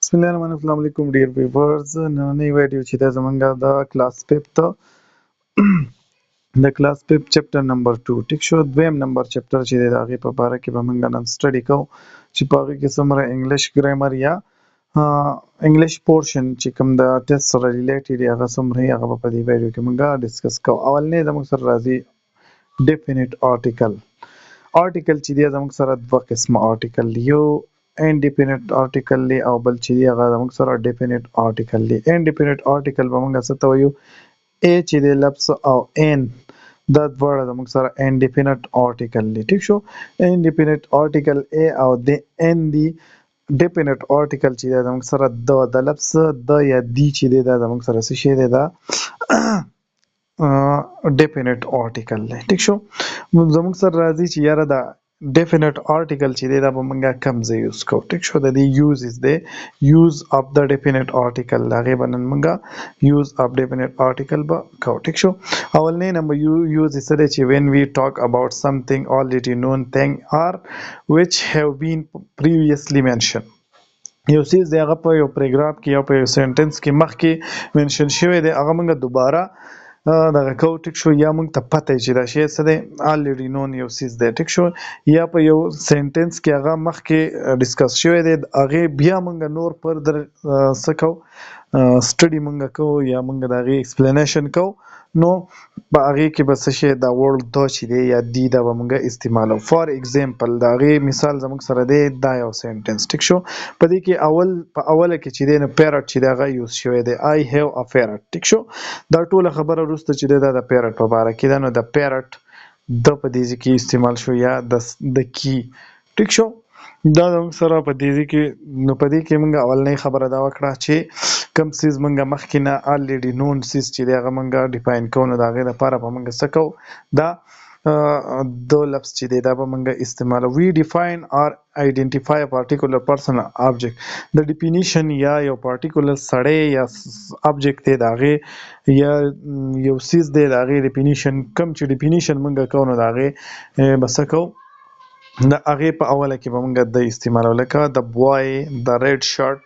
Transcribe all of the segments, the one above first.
بسم الله الرحمن الرحیم. السلام علیکم ډیر ویورز. نننۍ ویډیو چې دا زمونږ د کلاس 5 د کلاس 5 چپټر نمبر 2 ټیک شو. دویم نمبر چپټر چې دی د هغې په باره کې به موږ نن سټډي کوو چې په هغې کې څومره انګلیش ګرامر یا انګلیش پورشن چې کوم د ټیسټ سره ریلیټډ دی هغه څومره هغه به په دې ویډیو کې موږ ډسکس کوو. اولنی زموږ سره راځي ډیفینټ آرټیکل چې دی زموږ سره دوه قسمه آرټیکل دی، یو انډیپینډنت آرټیکل دی او بل چې دی هغه زموږ سره ډیفینټ آرټیکل دی. انډیپینډنت آرټیکل به موږ څه ته وایو؟ ا چې دی لفظ او ان دا دواړه زموږ سره انډیپینډنت آرټیکل دی. ټیک شو. انډیپینډنت آرټیکل ا او د ان دی. ډیفینټ آرټیکل چې دی زموږ سره د لفظ د یا دی چې دی دا زموږ سره څه شی دی دا ډیفینټ آرټیکل دی. ټیک شو. زموږ سره راځي چې یاره دا ډیفینټ آرټیکل چې دی دا به موږ کوم ځای یوز کوو. ټیک شو. د دې یوز از دی یوز اف د ډیفینټ آرټیکل د هغې به نن موږ یوز اف ډیفینټ آرټیکل به کوو. ټیک شو. اولنی نمبر یوز یې څه دی چې when we talk about something already known thing or which have been previously mentioned. یو څیز دی هغه په یو پریګراف کې یا په یو سنټنس کې مخکې منشن شوی دی هغه موږ دوباره دغه کوو. ټیک شو. یا موږ ته پته چې دا شی څه دی already known یو څیز دی. ټیک شو. یا په یو سنټنس کې هغه مخکې ډسکس شوی دی هغې بیا موږ نور فردر څه کوو سټډي موږ کوو یا موږ د هغې ایکسپلینیشن کوو. نو په هغې کې به څه شی دا ورډ دا چې دی یا دی دا به موږ استعمالوو. فار ایگزامپل د هغې مثال زموږ سره دی دا یو سنټنس. ټیک شو. په دې کې په اوله کې چې دی نو پیرټ چې دی هغه یوز شوی دی I have a parrot. ټیک شو. دا ټوله خبره وروسته چې دی دا د پیرټ په باره کې ده نو د پیرټ د په دې ځای کې استعمال شو یا د کی. ټیک شو. دا زموږ سره په دې ځای کې نو په دې کې موږ اولنۍ خبره دا وکړه چې کوم څیز موږ مخکې نه already known څیز چې دی هغه موږ ډیفاین کوو نو د هغې دپاره به موږ څه کوو دا د لفظ چې دی دا به موږ استعمالوو. we define or identify a particular person or object. د ډیفینیشن یا یو پارټیکولر سړی یا object دی د هغې یا یو څیز دی د هغې ډیفینیشن کوم چې ډیفینیشن موږ کوو نو د هغې به څه کوو د هغې په اوله کې به موږ د استعمالو لکه د boy د red shirt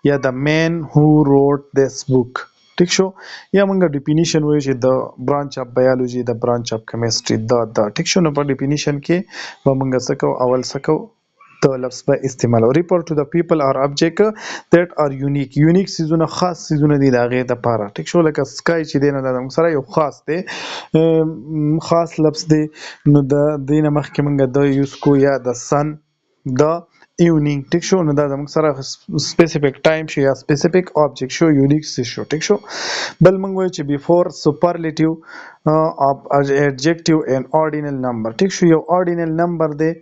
یا د man who wrote this book. ټیک شو. یا موږ ډیفینیشن وایو چې د برانچ اف بایولوژي د برانچ اف کیمستري د ټیک شو. نو په ډیفینیشن کې به موږ څه کوو اول څه کوو د لفظ به استعمالو. refer to the people or object that are unique. یونیک څیزونه خاص څیزونه دي د هغې دپاره. ټیک شو. لکه سکای چې دی نو دا زموږ سره یو خاص دی خاص لفظ دی نو د دې نه مخکې موږ د یوز کوو یا د سن د ایونینګ. ټیک شو. نو دا زموږ سره سپیسیفیک ټایم شو یا سپیسیفیک آبجیکټ شو یونیک څیز شو. ټیک شو. بل موږ وایو چې بیفور سپرلیټیو of adjective and ordinal number. ټیک شو. یو ordinal number دی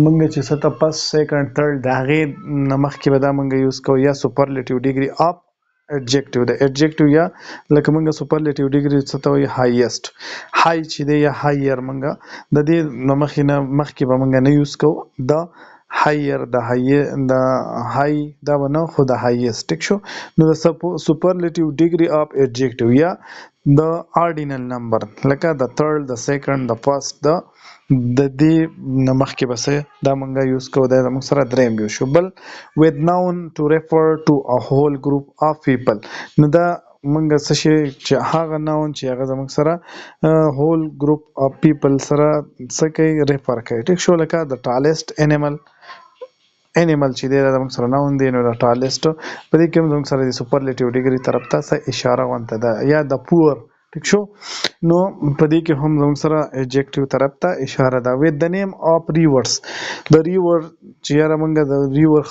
موږ چې څه ته first second third د هغې نه مخکې به دا موږ یوز کوو یا سپرلیټیو ډیګري اف adjective د adjective یا لکه موږ سپرلیټیو ډیګري څه ته وایي هایست های چې دی یا هایر موږ د دې نه مخکې به موږ نه یوز کوو د هایر د های دا به نه خو د هایست. ټیک شو. نو د سپرلیټیو ډیګري اف adjective یا د آرډینل نمبر لکه د تھرډ د سیکنډ د فرست د دې نه مخکې به څه دا موږ یوز کوو دا زموږ سره دریم یوز شو. بل with noun to refer to a whole group of people. نو دا موږ څه شی چې هغه ناون چې هغه زموږ سره هول ګروپ اف پیپل سره څه کوي ریفر کوي. ټیک شو. لکه د ټالېسټ انیمل چې دی دا زموږ سره ناون دی نو د ټالېسټ په دې کې هم زموږ سره د سپرلیټیو ډیګري طرف ته څه اشاره غونته ده یا د پور. ټیک شو. نو په دې کې هم زموږ سره ایجیکټیو طرف ته اشاره ده. with the name of rivers. د ریور چې یاره موږ د ریور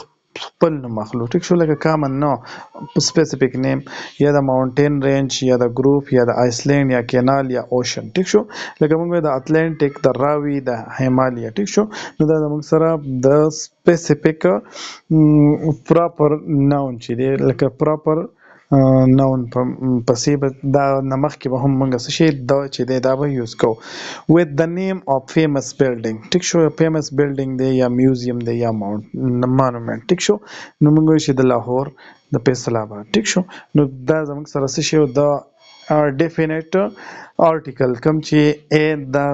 خپل نوم اخلو. ټیک شو. لکه کامن نو سپیسیفیک نیم یا د ماونټین رینج یا د ګروپ یا د آیسلینډ یا کینال یا اوشن. ټیک شو. لکه موږ د اتلانټیک د راوي د هیمالیا. ټیک شو. نو دا زموږ سره د سپیسیفیک پراپر ناون چې دی لکه پراپر ناون پسې به دا نه مخکې به هم موږ څه شی دا چې دی دا به یوز کوو. with the name of famous building. ټیک شو. فیمس بلډینګ دی یا میوزیم دی یا مانومنټ. ټیک شو. نو موږ وایو چې د لاهور د فیصل آباد. ټیک شو. نو دا زموږ سره څه شی د ډیفینټ آرټیکل کوم چې دا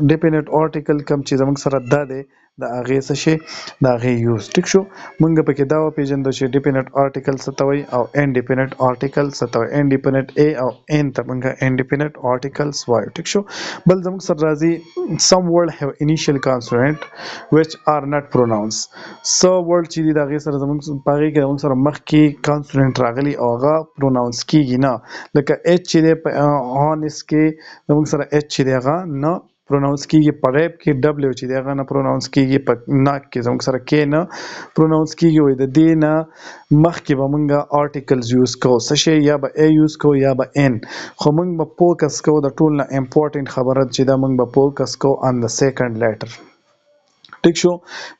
ډیفینټ آرټیکل کوم چې زموږ سره دا دی د هغې څه شی د هغې یوز. ټیک شو مونږ پکې دا وپېژندو چې ډیپینټ آرټیکل څه ته وایي او انډیپینډنٹ آرټیکل څه ته وایي. انډیپینډنٹ ا او ان ته مونږ انډیپینډنٹ آرټیکلز وایو. ټیک شو بل زموږ سره راځي some word have initial consonant which are not pronouns. so word چې دی د هغې سره زموږ په هغې کې زموږ سره مخکې consonant راغلي او هغه پروناونس کیږي نه، لکه اچ چې دی په هانس کې زموږ سره اچ چې دی هغه نه پروناونس کیږي، په ریپ کې ډبلیو چې دی هغه نه پروناونس کیږي، په ناک کې زموږ سره کې نه پروناونس کیږي. وایي د دې نه مخکې به مونږ آرټیکلز یوز کوو څه شی یا به ا یوز کوو یا به ان، خو مونږ به فوکس کوو د ټول نه امپورټنټ خبره چې دا مونږ به فوکس کوو آن د سیکنډ لیټر. ټیک شو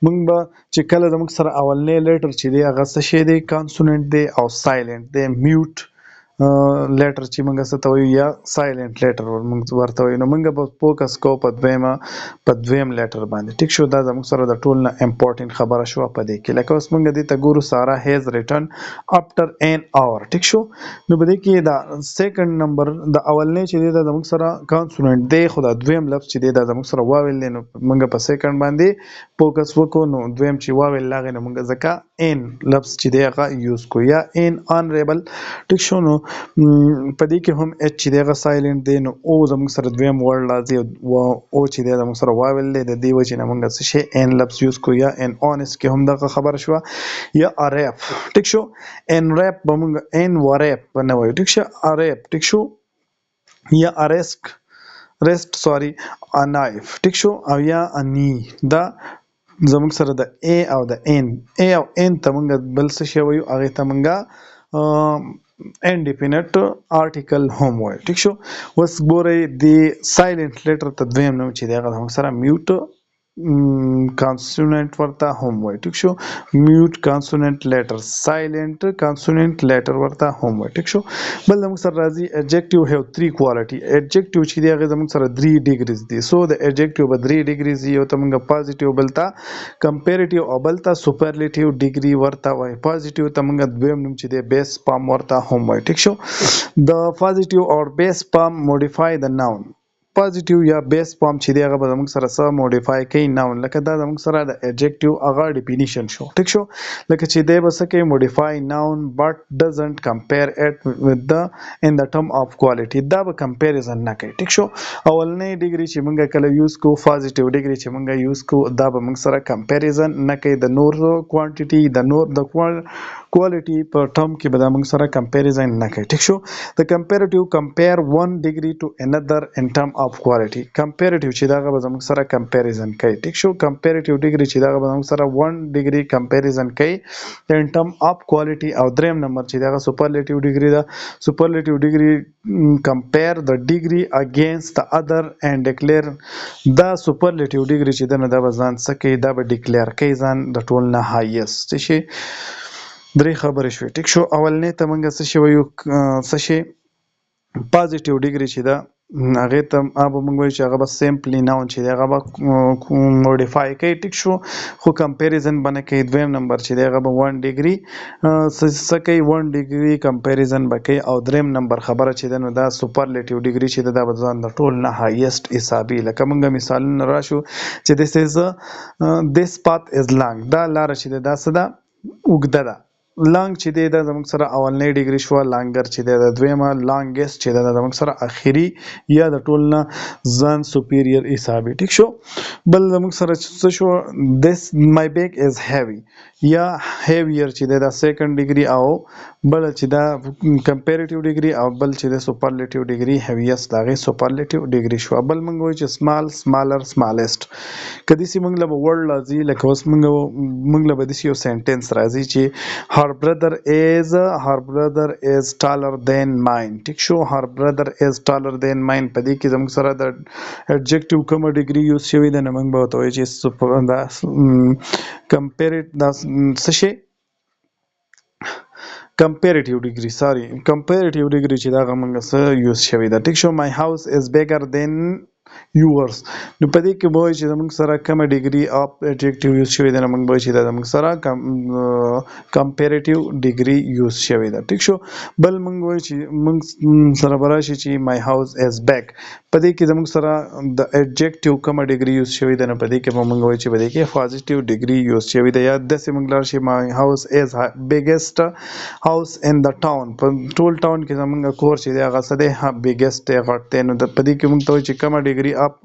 مونږ به چې کله زموږ سره اولنی لیټر چې دی هغه څه شی دی کانسوننټ دی او سایلنټ دی، میوټ لیټر چې مونږ څه ته وایو یا سایلنټ لیټر مونږ ورته وایو، نو مونږ به فوکس کوو په دویم لیټر باندې. ټیک شو دا زموږ سره د ټول نه امپورټنټ خبره شوه په دې کې. لکه اوس مونږ دې ته ګورو سارا هیز ریټن افټر ان اور. ټیک شو نو په دې کې دا سیکنډ نمبر د اولنی چې دی دا زموږ سره کانسوننټ دی، خو دا دویم لفظ چې دی دا زموږ سره واویل دی، نو مونږ په سیکنډ باندې فوکس وکړو. نو دویم چې واویل لاغې نو مونږ ځکه ان لفظ چې دی هغه یوز کو یا ان آنریبل. ټیک شو نو په دې کې هم اچ چې دی هغه سایلنټ دی، نو او زموږ سره دویم ورډ راځي او چې دی زموږ سره واویل دی، د دې وجې نه مونږ څه شی ان لفظ یوز کو یا ان اونس کې هم دغه خبره شوه یا اریپ. ټیک شو ان ریپ به مونږ ان وریپ به نه وایو. ټیک شو اریپ. ټیک شو یا ریسټ سوري انایف. ټیک شو او یا انی دا زموږ سره د ا او د ان او ان ته مونږ بل څه شی وایو هغې ته مونږ انډیپینډنٹ آرټیکل هم وایو. ټیک شو اوس ګورئ د سایلنټ لیټر ته دویم نوم چې دی هغه زموږ سره میوټ کانسوننټ ورته هم وایي. ټیک شو میوټ کانسوننټ لیټر سایلنټ کانسوننټ لیټر ورته هم وایي. ټیک شو بل زموږ سره راځي ایڈجیکټیو هیو 3 کوالټي. ایڈجیکټیو چې دی هغه زموږ سره 3 ډیګریز دي. سو د ایڈجیکټیو به 3 ډیګریز یو ته مونږ پازیټیو بل ته کمپیریټیو او بل ته سوپرلیټیو ډیګري ورته وایي. پازیټیو ته مونږ دویم نوم چې دی بیس فارم ورته هم وایي. ټیک شو د پازیټیو اور بیس فارم موډیفای د ناون. پازیټیو یا بیس فارم چې دی هغه به زموږ سره څه موډیفای کوي ناون، لکه دا زموږ سره د ایڈجیکټیو هغه ډیفینیشن شو. ټیک شو لکه چې دی به څه کوي موډیفای ناون بټ ډزنټ کمپیر اټ ود د ان د ټرم اف کوالټي، دا به کمپیریزن نه کوي. ټیک شو اولنی ډیګري چې مونږ کله یوز کوو پازیټیو ډیګري چې مونږ یوز کوو دا به مونږ سره کمپیریزن نه کوي د نور کوانټیټي د نور د کوالټي په ټرم کې به دا مونږ سره کمپیریزن نه کوي. ټیک شو د کمپیریټیو کمپیر ون ډیګري ټو انذر ان ټرم اف کوالټي. کمپیریټیو چې دا به زموږ سره کمپیریزن کوي. ټیک شو کمپیریټیو ډیګري چې دا به زموږ سره ون ډیګري کمپیریزن کوي ان ټرم اف کوالټي. او دریم نمبر چې دا سوپرلیټیو ډیګري دا سوپرلیټیو ډیګري کمپیر د ډیګري اگینست د ادر اینڈ ډیکلیئر. دا سوپرلیټیو ډیګري چې دا نه دا به ځان څه کوي دا به ډیکلیئر کوي ځان د ټول نه هایست. څه شي درې خبرې شوې. ټیک شو اولنی ته مونږ څه شی وایو څه شی پازیټیو ډیګري چې دا هغې ته به مونږ وایو چې هغه به سیمپلی ناون چې دی هغه به موډیفای کوي. ټیک شو خو کمپیریزن به نه کوي. دویم نمبر چې دی هغه به ون ډیګري څه کوي ون ډیګري کمپیریزن به کوي. او دریم نمبر خبره چې ده نو دا سوپرلیټیو ډیګري چې ده دا به ځان د ټول نه هایست حسابي. لکه مونږ مثالونه راشو چې this path is long. دا لاره چې ده دا څه ده اوږده ده. لانګ چې دی دا زموږ سره اولنی ډیګري شوه، لانګر چې دی د دویمه لانګیسټ چې دی دا زموږ سره اخري یا د ټول نه ځان سوپیریر حسابي. ټیک شو بل زموږ سره څه شو this my bag is heavy یا heavier چې دی دا سیکنډ ډیګري او بل چې دا کمپیریټیو ډیګري او بل چې د سوپرلیټیو ډیګري هیویست د هغې سوپرلیټیو ډیګري شوه. بل مونږ وایو چې سمال سمالر سمالسټ. که داسې مونږ له به ورډ راځي لکه اوس مونږ له به داسې یو سینټینس راځي چې her brother is taller than mine. ټیک شو her brother is taller than mine. په دې کې زموږ سره د ایڈجیکټیو کومه ډیګري یوز شوې ده نو مونږ به ورته وایو چې دا کمپیریټ دا څه شی کمپیریټیو ډیګري کمپیریټیو ډیګري چې دا هغه مونږ څه یوز شوې ده. ټیک شو my house is bigger than yours. نو په دې کې به وایي چې زموږ سره کومه ډیګري اف ایڈجیکټیو یوز شوی دی، نو موږ به وایو چې دا زموږ سره کمپیریټیو ډیګري یوز شوی ده. ټیک شو. بل موږ وایو چې موږ سره به راشي چې my house is big. په دې کې زموږ سره د ایډجیکټیو کومه ډیګري یوز شوی ده، نو په دې کې به موږ وایو چې په دې کې پازیټیو ډیګري یوز شوی ده. یا داسې موږ لاړ شي my house is biggest house in the town. په ټول ټاون کې زموږ کور چې دی هغه څه دی biggest دی، غټ دی. نو په دې کې موږ ته وایي چې کومه ډیګري اف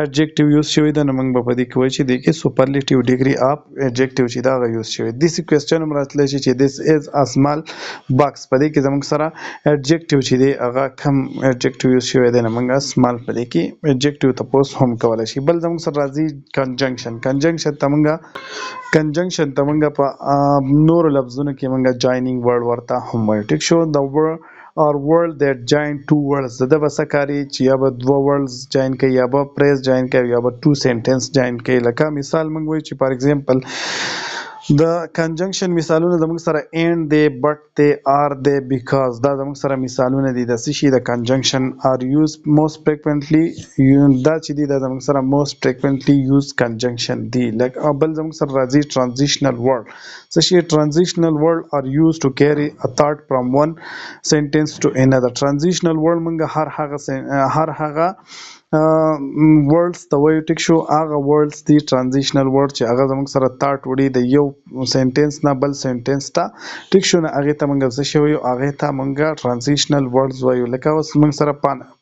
ایډجیکټیو یوز شوی ده، نو موږ به په دې کې وایو چې دې کې سوپرلیټیو ډیګري اف ایډجیکټیو چې دا هغه یوز شوی. داسې کوېسچن هم راتلی شي چې this is a small box. په دې کې زموږ سره ایډجیکټیو چې دی هغه کم ایډجیکټیو یوز شوی دی، نو موږ small په دې کې ایډجیکټیو تپوس هم کولی شي. بل زموږ سره راځي کنجنکشن. کنجنکشن ته موږ په نورو لفظونو کې موږ جاینینګ ورډ ورته هم وایو. ټیک شو. د word or word that join two words. د به څه کاري چې یا به دوه words join کوي، یا به phrase join کوي، یا به two sentence join کوي. لکه مثال موږ وایو چې فار ایگزامپل د کنجنکشن مثالونه زموږ سره and they, but they, are they, because. دا زموږ سره مثالونه دي د څه شي د کنجنکشن. are used most frequently. دا چې دي دا زموږ سره most frequently used conjunction دي. لکه بل زموږ سره راځي transitional word. څه شي transitional word are used to carry a thought from one sentence to another. transitional word موږ هر هغه words ته وایو. ټیک شو. هغه words دي transitional word چې هغه زموږ سره thought وړي د یو سنټنس نه بل سنټنس ته. ټیک شو. نه هغې ته موږ څه شی وایو، هغې ته موږ transitional words وایو. لکه اوس موږ سره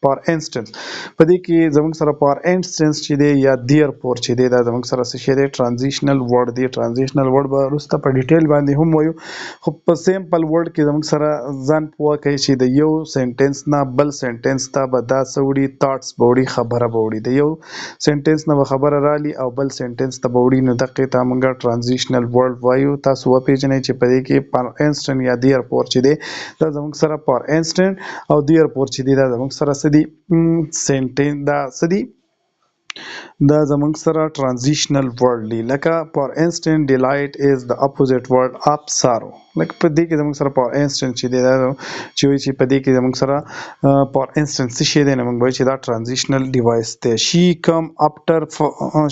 for instance په دې کې زموږ سره for instance چې دی یا therefore چې دی دا زموږ سره څه شی دی transitional word دی. transitional word به وروسته په ډیټیل باندې هم وایو، خو په سیمپل ورډ کې زموږ سره ځان پوه کوي چې د یو سنټنس نه بل سنټنس ته به دا څه وړي، thoughts به وړي، خبره به وړي. د یو سنټنس نه به خبره رالی او بل سنټنس ته به وړي، نو دقې ته موږ transitional word وایو. تاسو وپېژنئ چې په دې کې for instance یا therefore چې دی دا زموږ سره for instance او therefore چې دی دا زموږ سره څه دي سنټنس دا څه دي دا زموږ سره transitional word دی. لکه for instance delight is the opposite word of sorrow. لکه په دې کې زموږ سره for instance چې دی دا چې وایي چې په دې کې زموږ سره for instance څه شی دی، نو موږ وایو چې دا transitional device دی.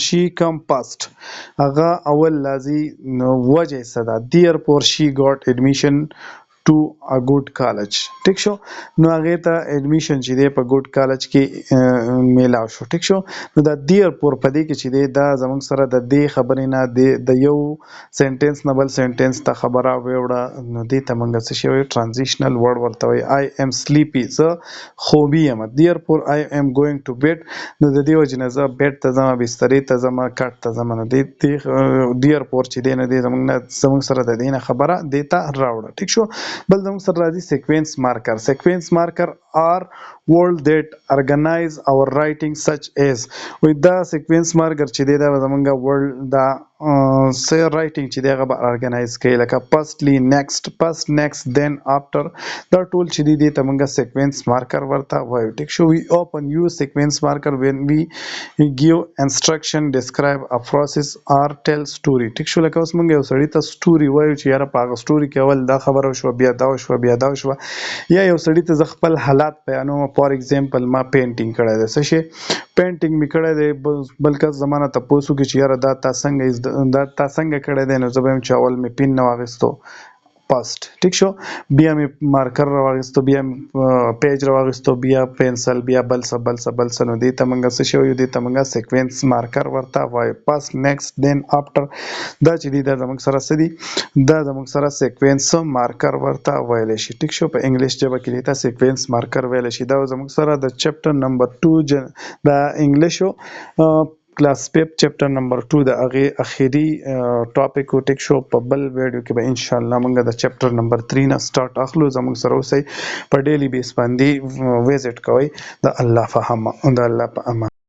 she come first. هغه اول راځي، نو وجه څه ده therefore she got admission to a good college. ټیک شو. نو هغې ته ایډمیشن چې دی په ګډ کالج کې میلاو شو. ټیک شو. نو دا therefore په دې کې چې دی دا زموږ سره د دې خبرې نه د یو سنټنس نه بل سنټنس ته خبره ویوړه، نو دې ته موږ څه شی وایو transitional word ورته وایي. I am sleepy. زه خوبي یم. therefore I am going to bed. نو د دې وجې نه زه بیډ ته ځم، بسترې ته ځم، کټ ته ځم. نو therefore چې دی نو دې زموږ سره د دې نه خبره دې ته راوړه. ټیک شو. بل زموږ سره راځي sequence marker. sequence marker are words that organize our writing such as. وایي دا sequence marker چې دی دا زموږ word دا writing چې دی هغه به organize کوي. لکه firstly, next, then, after. دا ټول چې دی دې ته موږ sequence marker ورته وایو. ټیک شو. we often use sequence marker when we give instruction, describe a process or tell story. ټیک شو. لکه اوس موږ یو سړي ته story وایو چې یاره په هغه story کې اول دا خبره وشوه، بیا دا وشوه، بیا دا وشوه. یا یو سړي ته زه خپل حالات بیانوم. فار ایگزامپل ما پینټینګ کړی دی، څه شی پینټینګ مې کړی دی، بل کس زمانه تپوس وکړي چې یاره دا تا څنګه کړی دی، نو زه به یم چې اول مې پین نه واخیستو پاست. ټیک شو. بیا مې مارکر راواخیستو، بیا پیج راواخیستو، بیا پنسل، بیا بل څه نو دې ته موږ څه شی وایو، دې ته موږ سیکوینس مارکر ورته وایو. پاست، نیکسټ، دین، آفټر. دا چې دی دا زموږ سره څه دي، دا زموږ سره سیکوینس مارکر ورته ویلی شي. ټیک شو. په انګلیش ژبه کې دې ته سیکوینس مارکر ویلی شي. دا زموږ سره د چپټر نمبر 2 د انګلیشو کلاس 5 چپټر نمبر 2 د هغې اخري ټاپک و. ټیک شو. په بل ویډیو کې به انشاءالله موږ د چپټر نمبر 3 نه سټارټ اخلو. زموږ سره اوسئ، په ډیلی بیس باندې ویزټ کوئ. د الله په امان.